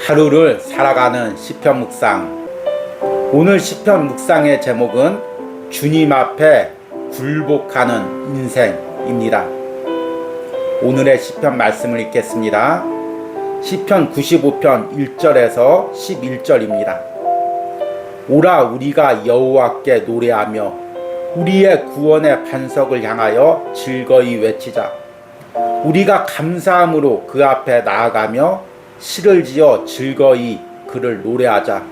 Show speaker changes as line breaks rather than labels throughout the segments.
하루를 살아가는 시편 묵상. 오늘 시편 묵상의 제목은 주님 앞에 굴복하는 인생입니다. 오늘의 시편 말씀을 읽겠습니다. 시편 95편 1절에서 11절입니다. 오라 우리가 여호와께 노래하며 우리의 구원의 반석을 향하여 즐거이 외치자. 우리가 감사함으로 그 앞에 나아가며 시를 지어 즐거이 그를 노래하자.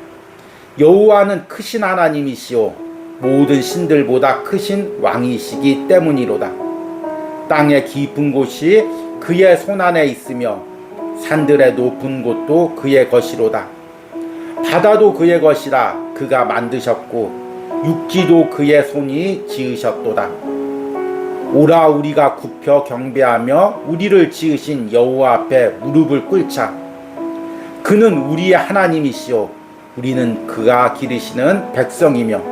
여호와는 크신 하나님이시오 모든 신들보다 크신 왕이시기 때문이로다. 땅의 깊은 곳이 그의 손안에 있으며 산들의 높은 곳도 그의 것이로다. 바다도 그의 것이라 그가 만드셨고 육지도 그의 손이 지으셨도다. 오라 우리가 굽혀 경배하며 우리를 지으신 여호와 앞에 무릎을 꿇자. 그는 우리의 하나님이시오 우리는 그가 기르시는 백성이며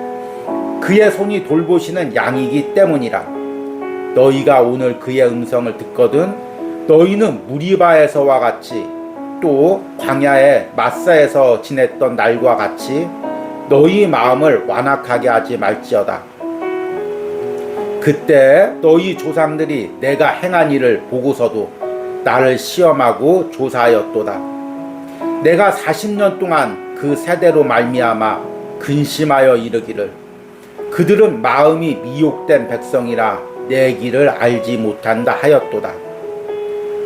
그의 손이 돌보시는 양이기 때문이라. 너희가 오늘 그의 음성을 듣거든 너희는 무리바에서와 같이 또 광야의 마사에서 지냈던 날과 같이 너희 마음을 완악하게 하지 말지어다. 그때 너희 조상들이 내가 행한 일을 보고서도 나를 시험하고 조사하였도다. 내가 40년 동안 그 세대로 말미암아 근심하여 이르기를 그들은 마음이 미혹된 백성이라 내 길을 알지 못한다 하였도다.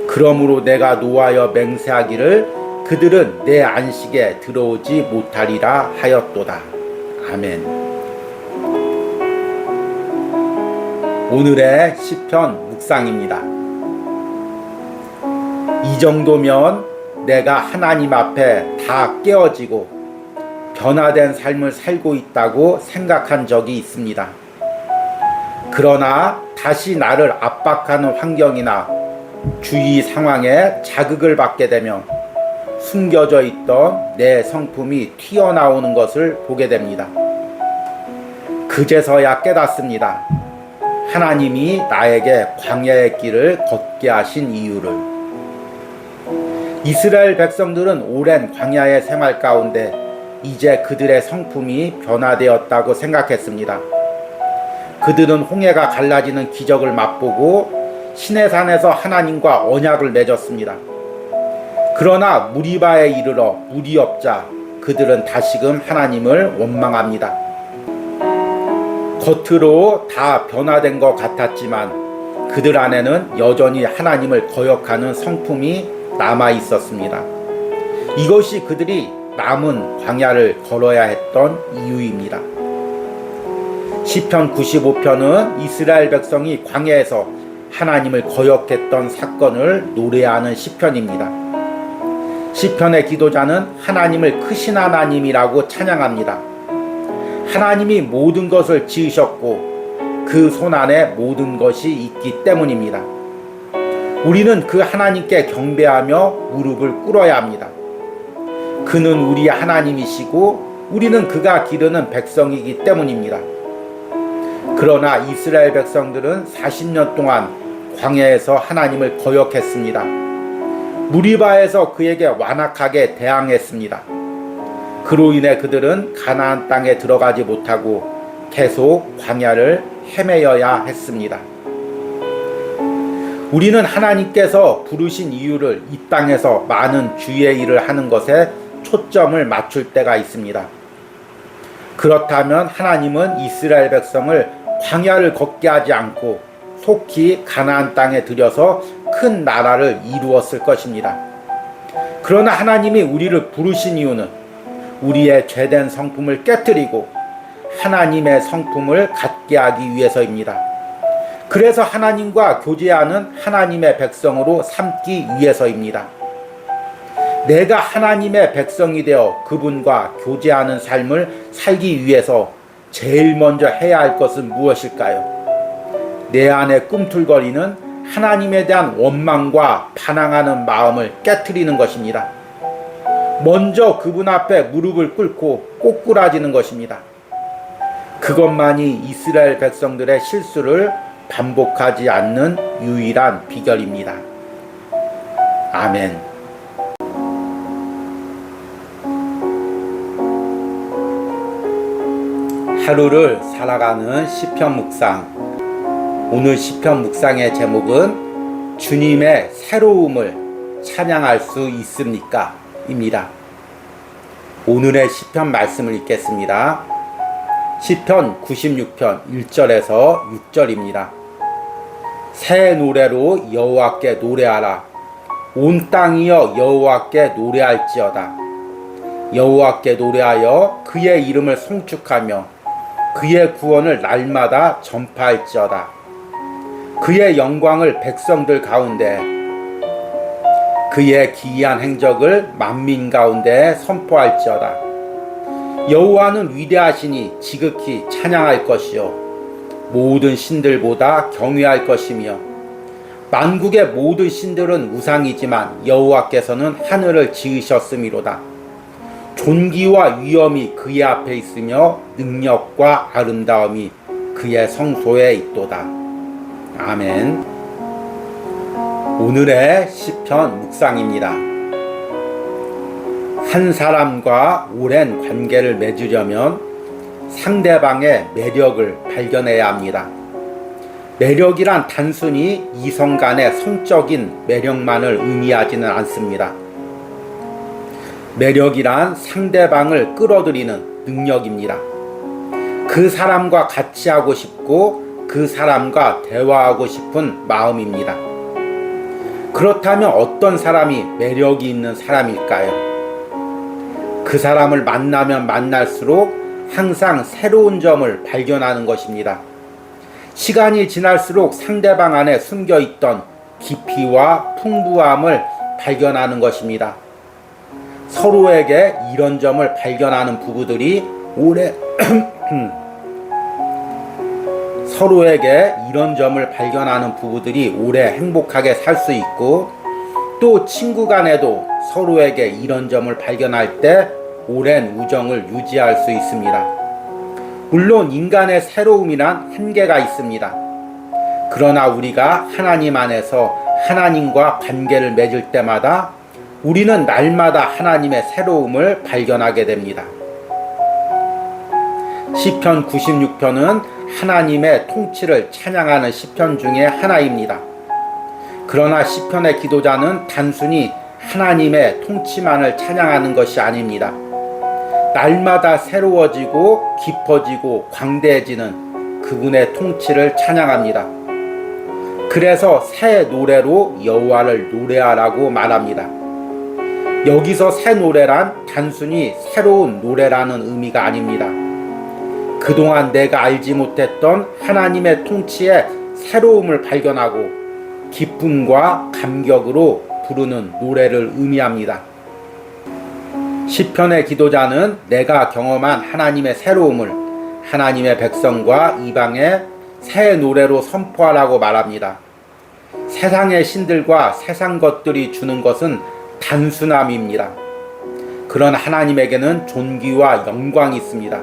그러므로 내가 노하여 맹세하기를 그들은 내 안식에 들어오지 못하리라 하였도다. 아멘. 오늘의 시편 묵상입니다. 이 정도면 내가 하나님 앞에 다 깨어지고 변화된 삶을 살고 있다고 생각한 적이 있습니다. 그러나 다시 나를 압박하는 환경이나 주위 상황에 자극을 받게 되면 숨겨져 있던 내 성품이 튀어나오는 것을 보게 됩니다. 그제서야 깨닫습니다. 하나님이 나에게 광야의 길을 걷게 하신 이유를. 이스라엘 백성들은 오랜 광야의 생활 가운데 이제 그들의 성품이 변화되었다고 생각했습니다. 그들은 홍해가 갈라지는 기적을 맛보고 시내산에서 하나님과 언약을 맺었습니다. 그러나 무리바에 이르러 물이 없자 그들은 다시금 하나님을 원망합니다. 겉으로 다 변화된 것 같았지만 그들 안에는 여전히 하나님을 거역하는 성품이 남아 있었습니다. 이것이 그들이 남은 광야를 걸어야 했던 이유입니다. 시편 95편은 이스라엘 백성이 광야에서 하나님을 거역했던 사건을 노래하는 시편입니다. 시편의 기도자는 하나님을 크신 하나님이라고 찬양합니다. 하나님이 모든 것을 지으셨고 그 손안에 모든 것이 있기 때문입니다. 우리는 그 하나님께 경배하며 무릎을 꿇어야 합니다. 그는 우리 하나님이시고 우리는 그가 기르는 백성이기 때문입니다. 그러나 이스라엘 백성들은 40년 동안 광야에서 하나님을 거역했습니다. 무리바에서 그에게 완악하게 대항했습니다. 그로 인해 그들은 가나안 땅에 들어가지 못하고 계속 광야를 헤매어야 했습니다. 우리는 하나님께서 부르신 이유를 이 땅에서 많은 주의 일을 하는 것에 초점을 맞출 때가 있습니다. 그렇다면 하나님은 이스라엘 백성을 광야를 걷게 하지 않고 속히 가나안 땅에 들여서 큰 나라를 이루었을 것입니다. 그러나 하나님이 우리를 부르신 이유는 우리의 죄된 성품을 깨뜨리고 하나님의 성품을 갖게 하기 위해서입니다. 그래서 하나님과 교제하는 하나님의 백성으로 삼기 위해서입니다. 내가 하나님의 백성이 되어 그분과 교제하는 삶을 살기 위해서 제일 먼저 해야 할 것은 무엇일까요? 내 안에 꿈틀거리는 하나님에 대한 원망과 반항하는 마음을 깨트리는 것입니다. 먼저 그분 앞에 무릎을 꿇고 꼬꾸라지는 것입니다. 그것만이 이스라엘 백성들의 실수를 반복하지 않는 유일한 비결입니다. 아멘. 하루를 살아가는 시편 묵상. 오늘 시편 묵상의 제목은 주님의 새로움을 찬양할 수 있습니까? 입니다. 오늘의 시편 말씀을 읽겠습니다. 시편 96편 1절에서 6절입니다. 새 노래로 여호와께 노래하라. 온 땅이여 여호와께 노래할지어다. 여호와께 노래하여 그의 이름을 송축하며 그의 구원을 날마다 전파할지어다. 그의 영광을 백성들 가운데, 그의 기이한 행적을 만민 가운데 선포할지어다. 여호와는 위대하시니 지극히 찬양할 것이요 모든 신들보다 경외할 것이며, 만국의 모든 신들은 우상이지만 여호와께서는 하늘을 지으셨음이로다. 존귀와 위엄이 그의 앞에 있으며 능력과 아름다움이 그의 성소에 있도다. 아멘. 오늘의 시편 묵상입니다. 한 사람과 오랜 관계를 맺으려면 상대방의 매력을 발견해야 합니다. 매력이란 단순히 이성 간의 성적인 매력만을 의미하지는 않습니다. 매력이란 상대방을 끌어들이는 능력입니다. 그 사람과 같이 하고 싶고 그 사람과 대화하고 싶은 마음입니다. 그렇다면 어떤 사람이 매력이 있는 사람일까요? 그 사람을 만나면 만날수록 항상 새로운 점을 발견하는 것입니다. 시간이 지날수록 상대방 안에 숨겨있던 깊이와 풍부함을 발견하는 것입니다. 서로에게 이런 점을 발견하는 부부들이 오래 행복하게 살 수 있고, 또 친구 간에도 서로에게 이런 점을 발견할 때 오랜 우정을 유지할 수 있습니다. 물론 인간의 새로움이란 한계가 있습니다. 그러나 우리가 하나님 안에서 하나님과 관계를 맺을 때마다 우리는 날마다 하나님의 새로움을 발견하게 됩니다. 시편 96편은 하나님의 통치를 찬양하는 시편 중에 하나입니다. 그러나 시편의 기도자는 단순히 하나님의 통치만을 찬양하는 것이 아닙니다. 날마다 새로워지고 깊어지고 광대해지는 그분의 통치를 찬양합니다. 그래서 새 노래로 여호와를 노래하라고 말합니다. 여기서 새 노래란 단순히 새로운 노래라는 의미가 아닙니다. 그동안 내가 알지 못했던 하나님의 통치의 새로움을 발견하고 기쁨과 감격으로 부르는 노래를 의미합니다. 시편의 기도자는 내가 경험한 하나님의 새로움을 하나님의 백성과 이방에 새 노래로 선포하라고 말합니다. 세상의 신들과 세상 것들이 주는 것은 단순함입니다. 그러나 하나님에게는 존귀와 영광이 있습니다.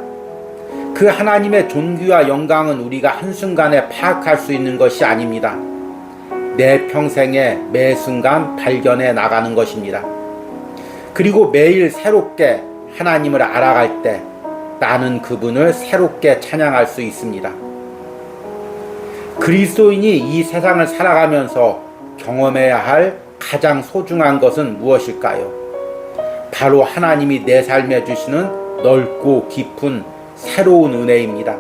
그 하나님의 존귀와 영광은 우리가 한순간에 파악할 수 있는 것이 아닙니다. 내 평생에 매 순간 발견해 나가는 것입니다. 그리고 매일 새롭게 하나님을 알아갈 때 나는 그분을 새롭게 찬양할 수 있습니다. 그리스도인이 이 세상을 살아가면서 경험해야 할 가장 소중한 것은 무엇일까요? 바로 하나님이 내 삶에 주시는 넓고 깊은 새로운 은혜입니다.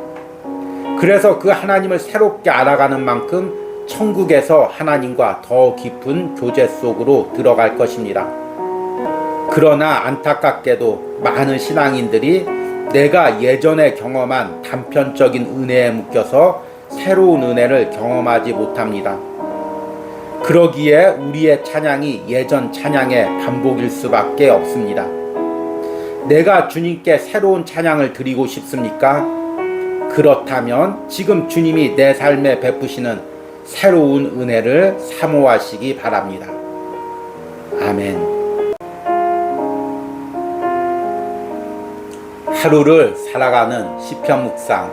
그래서 그 하나님을 새롭게 알아가는 만큼 천국에서 하나님과 더 깊은 교제 속으로 들어갈 것입니다. 그러나 안타깝게도 많은 신앙인들이 내가 예전에 경험한 단편적인 은혜에 묶여서 새로운 은혜를 경험하지 못합니다. 그러기에 우리의 찬양이 예전 찬양의 반복일 수밖에 없습니다. 내가 주님께 새로운 찬양을 드리고 싶습니까? 그렇다면 지금 주님이 내 삶에 베푸시는 새로운 은혜를 사모하시기 바랍니다. 아멘. 하루를 살아가는 시편 묵상.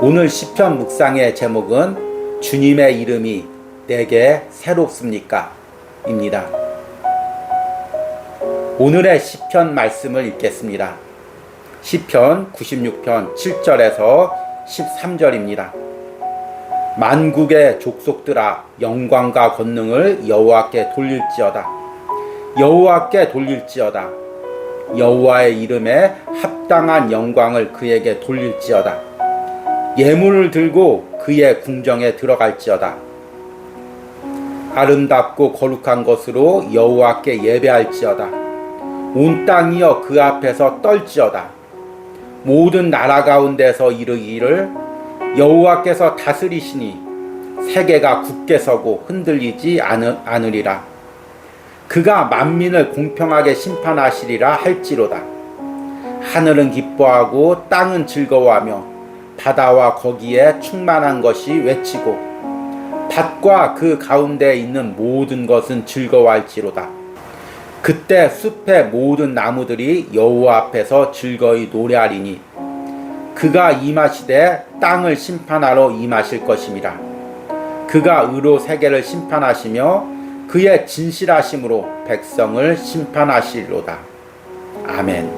오늘 시편 묵상의 제목은 주님의 이름이 내게 새롭습니까? 입니다. 오늘의 시편 말씀을 읽겠습니다. 시편 96편 7절에서 13절입니다. 만국의 족속들아 영광과 권능을 여호와께 돌릴지어다. 여호와께 돌릴지어다. 여호와의 이름에 합당한 영광을 그에게 돌릴지어다. 예물을 들고 그의 궁정에 들어갈지어다. 아름답고 거룩한 것으로 여호와께 예배할지어다. 온 땅이여 그 앞에서 떨지어다. 모든 나라 가운데서 이르기를 여호와께서 다스리시니 세계가 굳게 서고 흔들리지 않으리라. 그가 만민을 공평하게 심판하시리라 할지로다. 하늘은 기뻐하고 땅은 즐거워하며 바다와 거기에 충만한 것이 외치고 밭과 그 가운데에 있는 모든 것은 즐거워할지로다. 그때 숲의 모든 나무들이 여호와 앞에서 즐거이 노래하리니 그가 임하시되 땅을 심판하러 임하실 것임이라. 그가 의로 세계를 심판하시며 그의 진실하심으로 백성을 심판하시리로다. 아멘.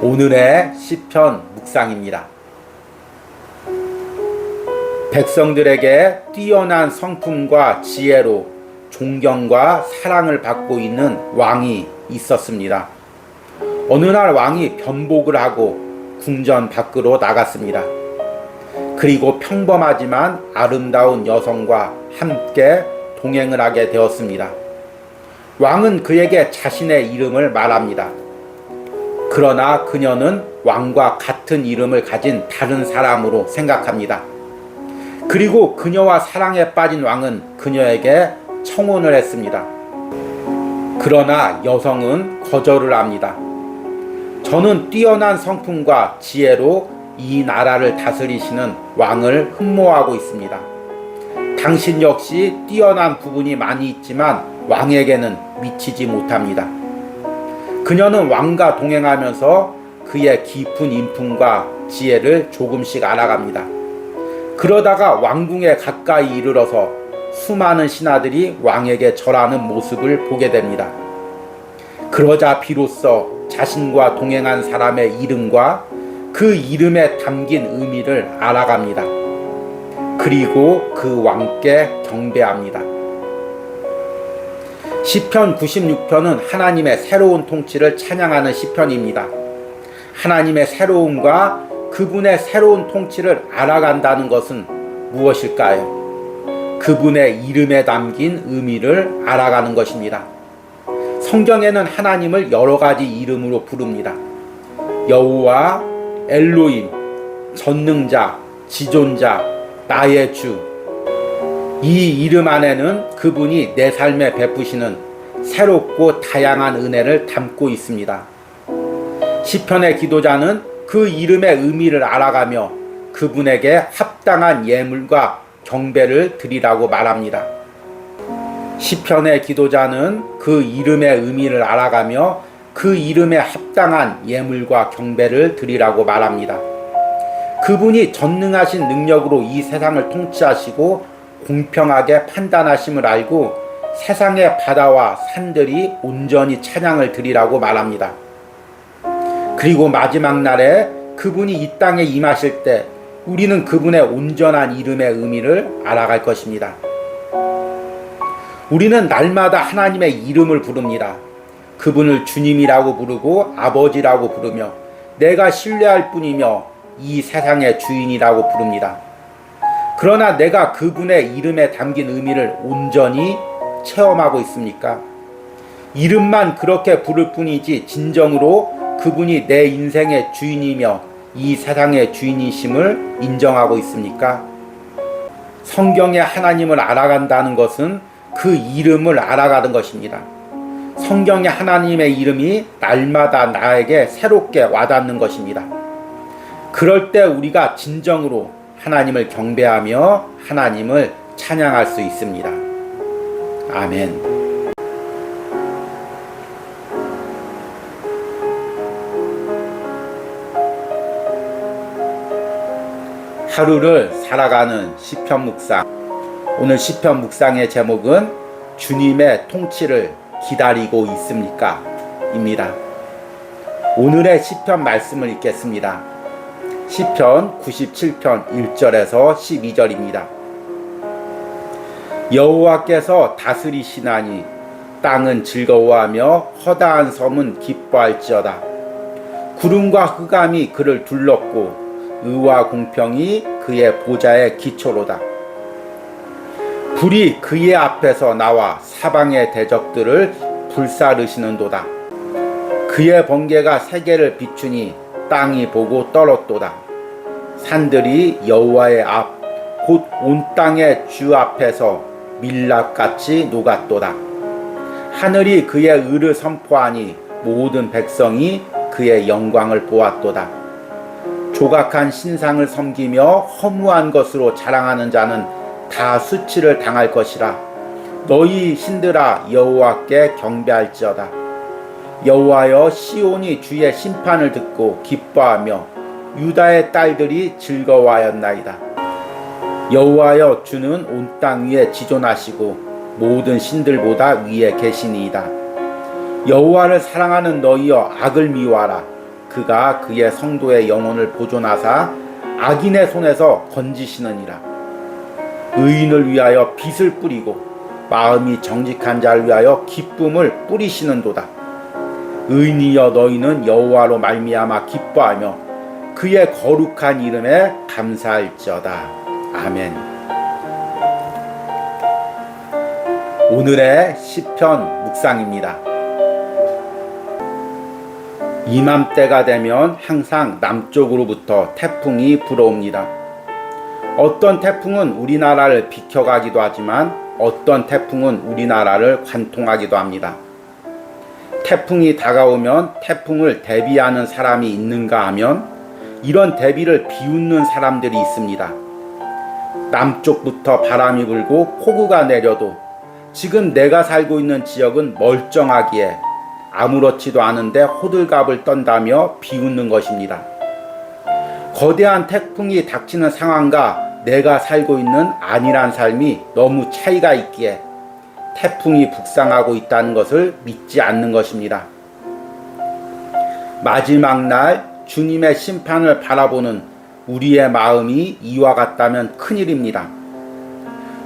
오늘의 시편 묵상입니다. 백성들에게 뛰어난 성품과 지혜로 존경과 사랑을 받고 있는 왕이 있었습니다. 어느 날 왕이 변복을 하고 궁전 밖으로 나갔습니다. 그리고 평범하지만 아름다운 여성과 함께 동행을 하게 되었습니다. 왕은 그에게 자신의 이름을 말합니다. 그러나 그녀는 왕과 같은 이름을 가진 다른 사람으로 생각합니다. 그리고 그녀와 사랑에 빠진 왕은 그녀에게 청혼을 했습니다. 그러나 여성은 거절을 합니다. 저는 뛰어난 성품과 지혜로 이 나라를 다스리시는 왕을 흠모하고 있습니다. 당신 역시 뛰어난 부분이 많이 있지만 왕에게는 미치지 못합니다. 그녀는 왕과 동행하면서 그의 깊은 인품과 지혜를 조금씩 알아갑니다. 그러다가 왕궁에 가까이 이르러서 수많은 신하들이 왕에게 절하는 모습을 보게 됩니다. 그러자 비로소 자신과 동행한 사람의 이름과 그 이름에 담긴 의미를 알아갑니다. 그리고 그 왕께 경배합니다. 시편 96편은 하나님의 새로운 통치를 찬양하는 시편입니다. 하나님의 새로움과 그분의 새로운 통치를 알아간다는 것은 무엇일까요? 그분의 이름에 담긴 의미를 알아가는 것입니다. 성경에는 하나님을 여러 가지 이름으로 부릅니다. 여호와, 엘로힘, 전능자, 지존자, 나의 주. 이 이름 안에는 그분이 내 삶에 베푸시는 새롭고 다양한 은혜를 담고 있습니다. 시편의 기도자는 그 이름의 의미를 알아가며 그분에게 합당한 예물과 경배를 드리라고 말합니다. 시편의 기도자는 그 이름의 의미를 알아가며 그 이름에 합당한 예물과 경배를 드리라고 말합니다. 그분이 전능하신 능력으로 이 세상을 통치하시고 공평하게 판단하심을 알고 세상의 바다와 산들이 온전히 찬양을 드리라고 말합니다. 그리고 마지막 날에 그분이 이 땅에 임하실 때 우리는 그분의 온전한 이름의 의미를 알아갈 것입니다. 우리는 날마다 하나님의 이름을 부릅니다. 그분을 주님이라고 부르고 아버지라고 부르며 내가 신뢰할 뿐이며 이 세상의 주인이라고 부릅니다. 그러나 내가 그분의 이름에 담긴 의미를 온전히 체험하고 있습니까? 이름만 그렇게 부를 뿐이지 진정으로 그분이 내 인생의 주인이며 이 세상의 주인이심을 인정하고 있습니까? 성경의 하나님을 알아간다는 것은 그 이름을 알아가는 것입니다. 성경의 하나님의 이름이 날마다 나에게 새롭게 와닿는 것입니다. 그럴 때 우리가 진정으로 하나님을 경배하며 하나님을 찬양할 수 있습니다. 아멘. 하루를 살아가는 시편 묵상. 오늘 시편 묵상의 제목은 주님의 통치를 기다리고 있습니까? 입니다. 오늘의 시편 말씀을 읽겠습니다. 시편 97편 1절에서 12절입니다. 여호와께서 다스리시나니 땅은 즐거워하며 허다한 섬은 기뻐할지어다. 구름과 흑암이 그를 둘렀고 의와 공평이 그의 보좌의 기초로다. 불이 그의 앞에서 나와 사방의 대적들을 불사르시는도다. 그의 번개가 세계를 비추니 땅이 보고 떨었도다. 산들이 여호와의 앞 곧 온 땅의 주 앞에서 밀랍같이 녹았도다. 하늘이 그의 의를 선포하니 모든 백성이 그의 영광을 보았도다. 조각한 신상을 섬기며 허무한 것으로 자랑하는 자는 다 수치를 당할 것이라. 너희 신들아 여호와께 경배할지어다. 여호와여, 시온이 주의 심판을 듣고 기뻐하며 유다의 딸들이 즐거워하였나이다. 여호와여, 주는 온 땅 위에 지존하시고 모든 신들보다 위에 계시니이다. 여호와를 사랑하는 너희여, 악을 미워하라. 그가 그의 성도의 영혼을 보존하사 악인의 손에서 건지시느니라. 의인을 위하여 빛을 뿌리고 마음이 정직한 자를 위하여 기쁨을 뿌리시는도다. 의인이여, 너희는 여호와로 말미암아 기뻐하며 그의 거룩한 이름에 감사할지어다. 아멘. 오늘의 시편 묵상입니다. 이맘때가 되면 항상 남쪽으로부터 태풍이 불어옵니다. 어떤 태풍은 우리나라를 비켜가기도 하지만 어떤 태풍은 우리나라를 관통하기도 합니다. 태풍이 다가오면 태풍을 대비하는 사람이 있는가 하면 이런 대비를 비웃는 사람들이 있습니다. 남쪽부터 바람이 불고 폭우가 내려도 지금 내가 살고 있는 지역은 멀쩡하기에 아무렇지도 않은데 호들갑을 떤다며 비웃는 것입니다. 거대한 태풍이 닥치는 상황과 내가 살고 있는 안일한 삶이 너무 차이가 있기에 태풍이 북상하고 있다는 것을 믿지 않는 것입니다. 마지막 날 주님의 심판을 바라보는 우리의 마음이 이와 같다면 큰일입니다.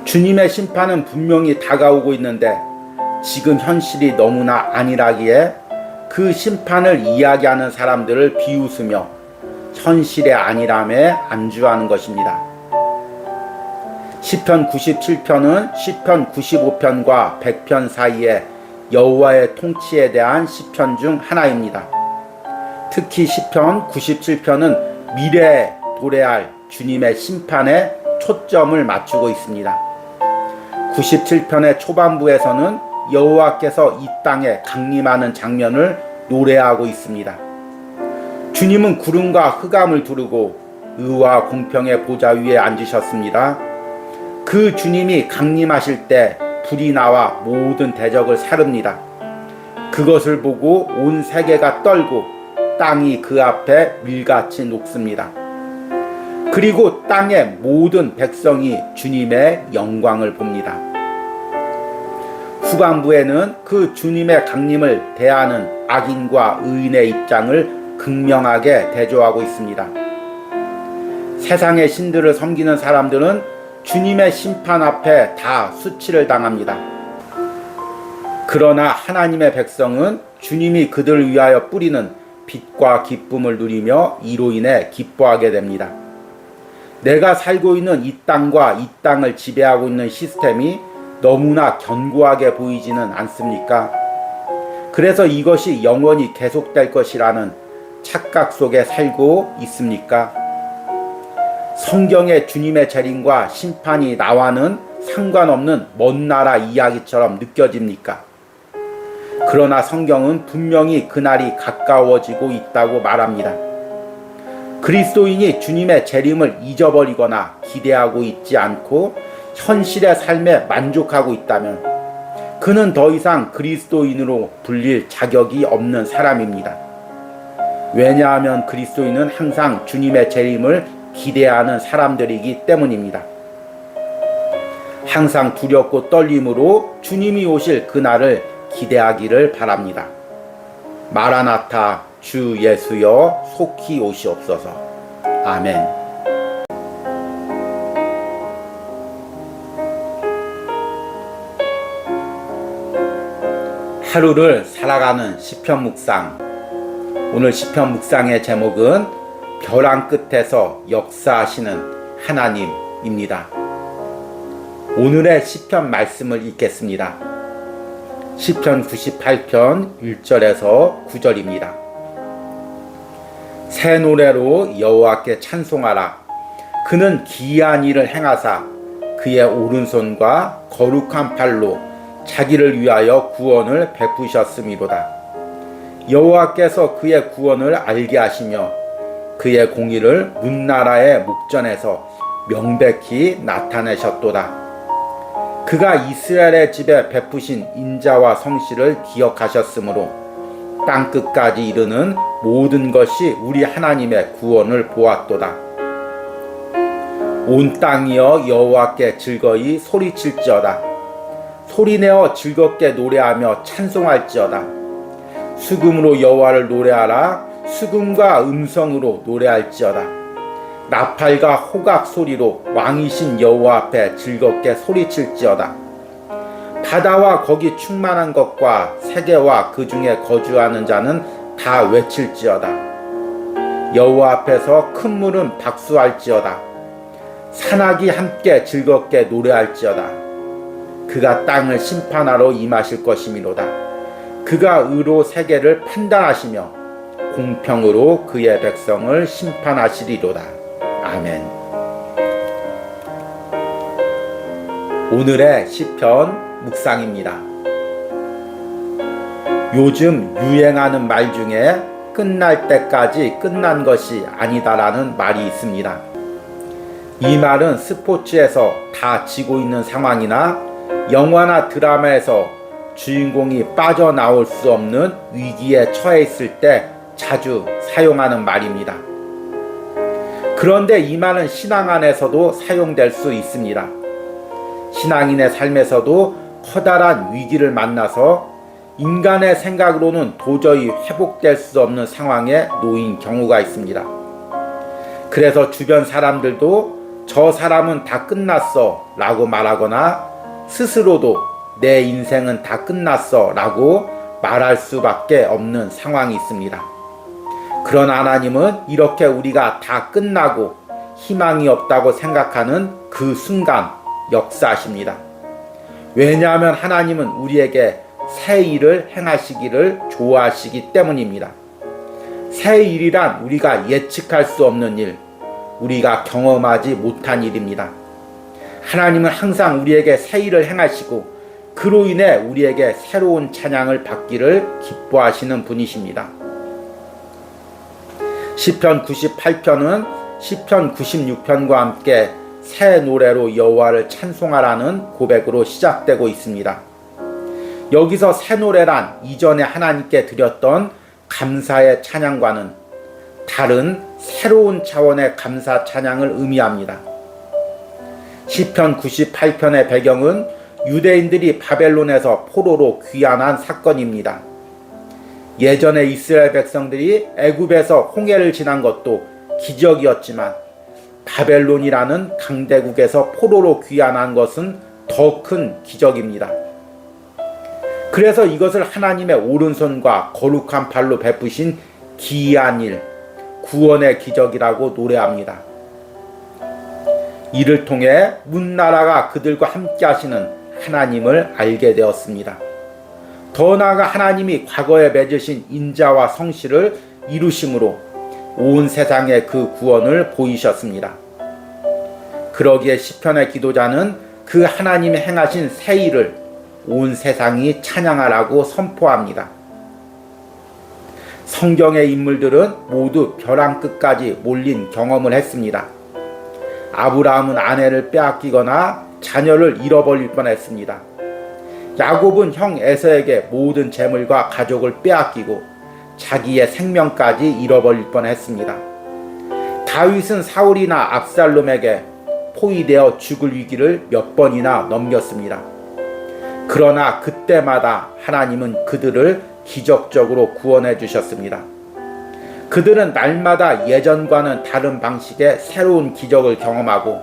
주님의 심판은 분명히 다가오고 있는데 지금 현실이 너무나 안일하기에 그 심판을 이야기하는 사람들을 비웃으며 현실의 안일함에 안주하는 것입니다. 시편 97편은 시편 95편과 100편 사이에 여호와의 통치에 대한 시편 중 하나입니다. 특히 시편 97편은 미래에 도래할 주님의 심판에 초점을 맞추고 있습니다. 97편의 초반부에서는 여호와께서 이 땅에 강림하는 장면을 노래하고 있습니다. 주님은 구름과 흑암을 두르고 의와 공평의 보좌 위에 앉으셨습니다. 그 주님이 강림하실 때 불이 나와 모든 대적을 사릅니다. 그것을 보고 온 세계가 떨고 땅이 그 앞에 밀같이 녹습니다. 그리고 땅의 모든 백성이 주님의 영광을 봅니다. 후반부에는 그 주님의 강림을 대하는 악인과 의인의 입장을 극명하게 대조하고 있습니다. 세상의 신들을 섬기는 사람들은 주님의 심판 앞에 다 수치를 당합니다. 그러나 하나님의 백성은 주님이 그들을 위하여 뿌리는 빛과 기쁨을 누리며 이로 인해 기뻐하게 됩니다. 내가 살고 있는 이 땅과 이 땅을 지배하고 있는 시스템이 너무나 견고하게 보이지는 않습니까? 그래서 이것이 영원히 계속될 것이라는 착각 속에 살고 있습니까? 성경의 주님의 재림과 심판이 나와는 상관없는 먼 나라 이야기처럼 느껴집니까? 그러나 성경은 분명히 그날이 가까워지고 있다고 말합니다. 그리스도인이 주님의 재림을 잊어버리거나 기대하고 있지 않고 현실의 삶에 만족하고 있다면 그는 더 이상 그리스도인으로 불릴 자격이 없는 사람입니다. 왜냐하면 그리스도인은 항상 주님의 재림을 기대하는 사람들이기 때문입니다. 항상 두렵고 떨림으로 주님이 오실 그날을 기대하기를 바랍니다. 마라나타, 주 예수여 속히 오시옵소서. 아멘. 하루를 살아가는 시편 묵상. 오늘 시편 묵상의 제목은 벼랑 끝에서 역사하시는 하나님입니다. 오늘의 시편 말씀을 읽겠습니다. 시편 98편 1절에서 9절입니다. 새 노래로 여호와께 찬송하라. 그는 기이한 일을 행하사 그의 오른손과 거룩한 팔로 자기를 위하여 구원을 베푸셨음이로다. 여호와께서 그의 구원을 알게 하시며 그의 공의를 문나라의 목전에서 명백히 나타내셨도다. 그가 이스라엘의 집에 베푸신 인자와 성실을 기억하셨으므로 땅끝까지 이르는 모든 것이 우리 하나님의 구원을 보았도다. 온 땅이여 여호와께 즐거이 소리칠지어다. 소리내어 즐겁게 노래하며 찬송할지어다. 수금으로 여호와를 노래하라. 수금과 음성으로 노래할지어다. 나팔과 호각 소리로 왕이신 여호와 앞에 즐겁게 소리칠지어다. 바다와 거기 충만한 것과 세계와 그 중에 거주하는 자는 다 외칠지어다. 여호와 앞에서 큰 물은 박수할지어다. 산악이 함께 즐겁게 노래할지어다. 그가 땅을 심판하러 임하실 것이미로다. 그가 의로 세계를 판단하시며 공평으로 그의 백성을 심판하시리로다. 아멘. 오늘의 시편 묵상입니다. 요즘 유행하는 말 중에 끝날 때까지 끝난 것이 아니다라는 말이 있습니다. 이 말은 스포츠에서 다 지고 있는 상황이나 영화나 드라마에서 주인공이 빠져나올 수 없는 위기에 처해 있을 때 자주 사용하는 말입니다. 그런데 이 말은 신앙 안에서도 사용될 수 있습니다. 신앙인의 삶에서도 커다란 위기를 만나서 인간의 생각으로는 도저히 회복될 수 없는 상황에 놓인 경우가 있습니다. 그래서 주변 사람들도 저 사람은 다 끝났어 라고 말하거나 스스로도 내 인생은 다 끝났어 라고 말할 수밖에 없는 상황이 있습니다. 그러나 하나님은 이렇게 우리가 다 끝나고 희망이 없다고 생각하는 그 순간 역사하십니다. 왜냐하면 하나님은 우리에게 새 일을 행하시기를 좋아하시기 때문입니다. 새 일이란 우리가 예측할 수 없는 일, 우리가 경험하지 못한 일입니다. 하나님은 항상 우리에게 새 일을 행하시고 그로 인해 우리에게 새로운 찬양을 받기를 기뻐하시는 분이십니다. 시편 98편은 시편 96편과 함께 새 노래로 여호와를 찬송하라는 고백으로 시작되고 있습니다. 여기서 새 노래란 이전에 하나님께 드렸던 감사의 찬양과는 다른 새로운 차원의 감사 찬양을 의미합니다. 시편 98편의 배경은 유대인들이 바벨론에서 포로로 귀환한 사건입니다. 예전에 이스라엘 백성들이 애굽에서 홍해를 지난 것도 기적이었지만 바벨론이라는 강대국에서 포로로 귀환한 것은 더 큰 기적입니다. 그래서 이것을 하나님의 오른손과 거룩한 팔로 베푸신 기이한 일, 구원의 기적이라고 노래합니다. 이를 통해 문나라가 그들과 함께 하시는 하나님을 알게 되었습니다. 더 나아가 하나님이 과거에 맺으신 인자와 성실을 이루심으로 온 세상에 그 구원을 보이셨습니다. 그러기에 시편의 기도자는 그 하나님이 행하신 새 일을 온 세상이 찬양하라고 선포합니다. 성경의 인물들은 모두 벼랑 끝까지 몰린 경험을 했습니다. 아브라함은 아내를 빼앗기거나 자녀를 잃어버릴 뻔했습니다. 야곱은 형 에서에게 모든 재물과 가족을 빼앗기고 자기의 생명까지 잃어버릴 뻔했습니다. 다윗은 사울이나 압살롬에게 포위되어 죽을 위기를 몇 번이나 넘겼습니다. 그러나 그때마다 하나님은 그들을 기적적으로 구원해 주셨습니다. 그들은 날마다 예전과는 다른 방식의 새로운 기적을 경험하고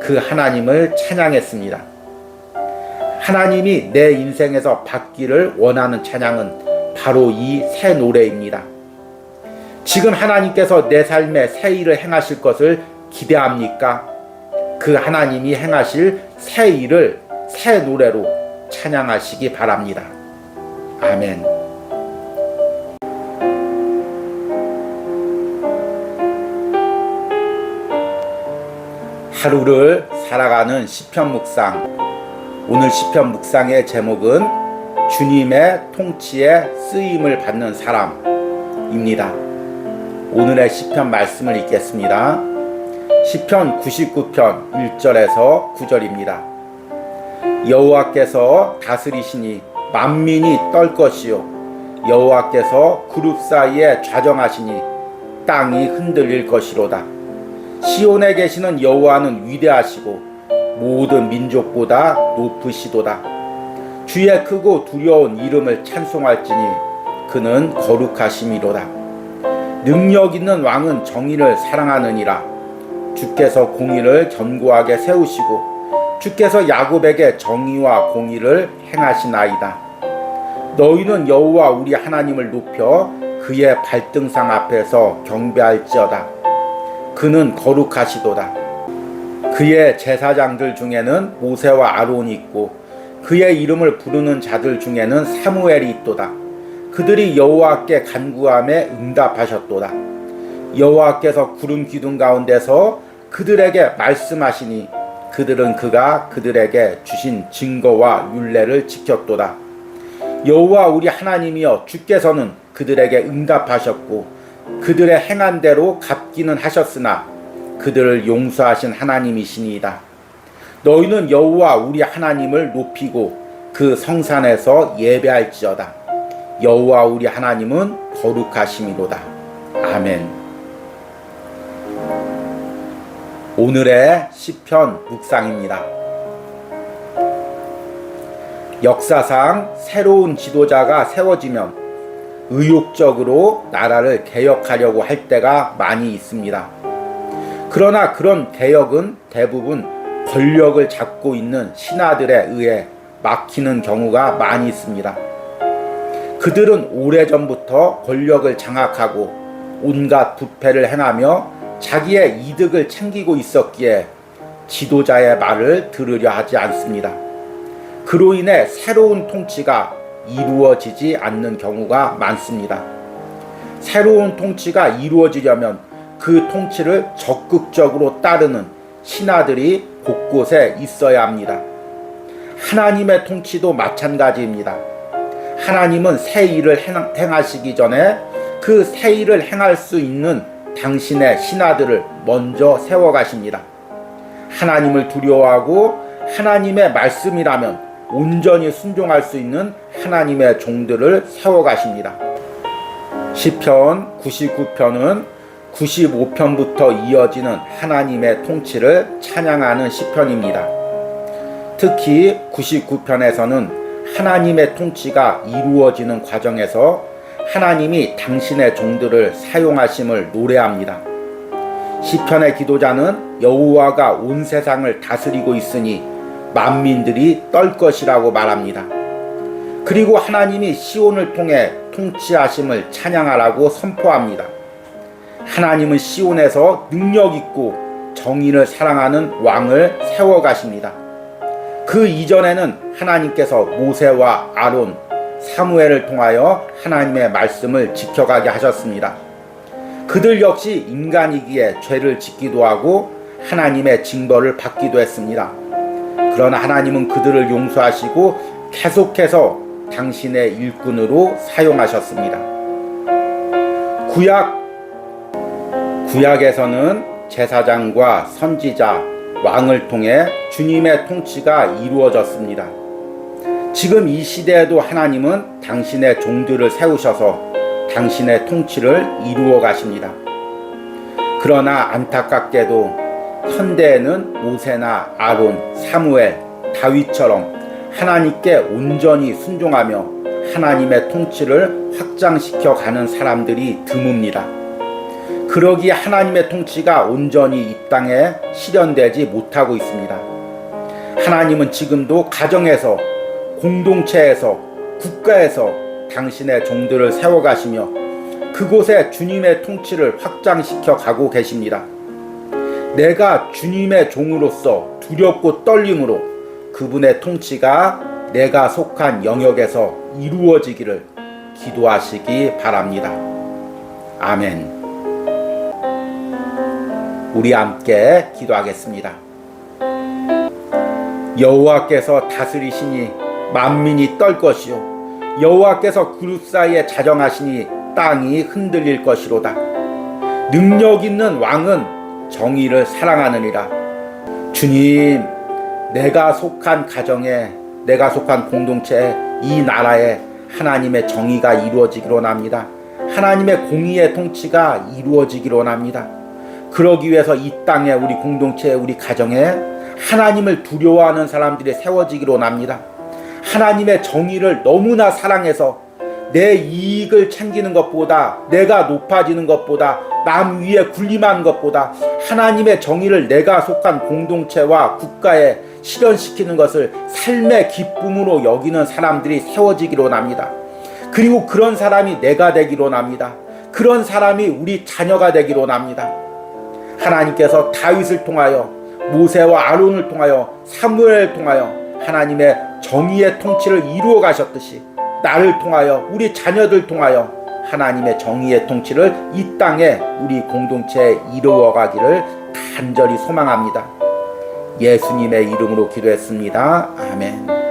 그 하나님을 찬양했습니다. 하나님이 내 인생에서 받기를 원하는 찬양은 바로 이 새 노래입니다. 지금 하나님께서 내 삶에 새 일을 행하실 것을 기대합니까? 그 하나님이 행하실 새 일을 새 노래로 찬양하시기 바랍니다. 아멘. 하루를 살아가는 시편 묵상. 오늘 시편 묵상의 제목은 주님의 통치에 쓰임을 받는 사람입니다. 오늘의 시편 말씀을 읽겠습니다. 시편 99편 1절에서 9절입니다. 여호와께서 다스리시니 만민이 떨 것이요 여호와께서 그룹 사이에 좌정하시니 땅이 흔들릴 것이로다. 시온에 계시는 여호와는 위대하시고 모든 민족보다 높으시도다. 주의 크고 두려운 이름을 찬송할지니 그는 거룩하심이로다. 능력 있는 왕은 정의를 사랑하느니라. 주께서 공의를 견고하게 세우시고 주께서 야곱에게 정의와 공의를 행하시나이다. 너희는 여호와 우리 하나님을 높여 그의 발등상 앞에서 경배할지어다. 그는 거룩하시도다. 그의 제사장들 중에는 모세와 아론이 있고 그의 이름을 부르는 자들 중에는 사무엘이 있도다. 그들이 여호와께 간구함에 응답하셨도다. 여호와께서 구름 기둥 가운데서 그들에게 말씀하시니 그들은 그가 그들에게 주신 증거와 율례를 지켰도다. 여호와 우리 하나님이여 주께서는 그들에게 응답하셨고 그들의 행한 대로 갚기는 하셨으나 그들을 용서하신 하나님이시니이다. 너희는 여호와 우리 하나님을 높이고 그 성산에서 예배할지어다. 여호와 우리 하나님은 거룩하심이로다. 아멘. 오늘의 시편 묵상입니다. 역사상 새로운 지도자가 세워지면 의욕적으로 나라를 개혁하려고 할 때가 많이 있습니다. 그러나 그런 개혁은 대부분 권력을 잡고 있는 신하들에 의해 막히는 경우가 많이 있습니다. 그들은 오래전부터 권력을 장악하고 온갖 부패를 행하며 자기의 이득을 챙기고 있었기에 지도자의 말을 들으려 하지 않습니다. 그로 인해 새로운 통치가 이루어지지 않는 경우가 많습니다. 새로운 통치가 이루어지려면 그 통치를 적극적으로 따르는 신하들이 곳곳에 있어야 합니다. 하나님의 통치도 마찬가지입니다. 하나님은 새 일을 행하시기 전에 그 새 일을 행할 수 있는 당신의 신하들을 먼저 세워가십니다. 하나님을 두려워하고 하나님의 말씀이라면 온전히 순종할 수 있는 하나님의 종들을 세워가십니다. 시편 99편은 95편부터 이어지는 하나님의 통치를 찬양하는 시편입니다. 특히 99편에서는 하나님의 통치가 이루어지는 과정에서 하나님이 당신의 종들을 사용하심을 노래합니다. 시편의 기도자는 여호와가 온 세상을 다스리고 있으니 만민들이 떨 것이라고 말합니다. 그리고 하나님이 시온을 통해 통치하심을 찬양하라고 선포합니다. 하나님은 시온에서 능력 있고 정의를 사랑하는 왕을 세워가십니다. 그 이전에는 하나님께서 모세와 아론, 사무엘을 통하여 하나님의 말씀을 지켜가게 하셨습니다. 그들 역시 인간이기에 죄를 짓기도 하고 하나님의 징벌을 받기도 했습니다. 그러나 하나님은 그들을 용서하시고 계속해서 당신의 일꾼으로 사용하셨습니다. 구약에서는 제사장과 선지자, 왕을 통해 주님의 통치가 이루어졌습니다. 지금 이 시대에도 하나님은 당신의 종들을 세우셔서 당신의 통치를 이루어 가십니다. 그러나 안타깝게도 현대에는 모세나 아론, 사무엘, 다윗처럼 하나님께 온전히 순종하며 하나님의 통치를 확장시켜 가는 사람들이 드뭅니다. 그러기에 하나님의 통치가 온전히 이 땅에 실현되지 못하고 있습니다. 하나님은 지금도 가정에서, 공동체에서, 국가에서 당신의 종들을 세워가시며 그곳에 주님의 통치를 확장시켜 가고 계십니다. 내가 주님의 종으로서 두렵고 떨림으로 그분의 통치가 내가 속한 영역에서 이루어지기를 기도하시기 바랍니다. 아멘. 우리 함께 기도하겠습니다. 여호와께서 다스리시니 만민이 떨 것이요 여호와께서 그룹 사이에 자정하시니 땅이 흔들릴 것이로다. 능력 있는 왕은 정의를 사랑하느니라. 주님, 내가 속한 가정에, 내가 속한 공동체에, 이 나라에 하나님의 정의가 이루어지기로 원합니다. 하나님의 공의의 통치가 이루어지기로 원합니다. 그러기 위해서 이 땅에, 우리 공동체에, 우리 가정에 하나님을 두려워하는 사람들이 세워지기로 원합니다. 하나님의 정의를 너무나 사랑해서 내 이익을 챙기는 것보다, 내가 높아지는 것보다, 남 위에 군림하는 것보다 하나님의 정의를 내가 속한 공동체와 국가에 실현시키는 것을 삶의 기쁨으로 여기는 사람들이 세워지기로 원합니다. 그리고 그런 사람이 내가 되기로 원합니다. 그런 사람이 우리 자녀가 되기로 원합니다. 하나님께서 다윗을 통하여, 모세와 아론을 통하여, 사무엘을 통하여 하나님의 정의의 통치를 이루어 가셨듯이 나를 통하여, 우리 자녀들 통하여 하나님의 정의의 통치를 이 땅에 우리 공동체에 이루어 가기를 간절히 소망합니다. 예수님의 이름으로 기도했습니다. 아멘.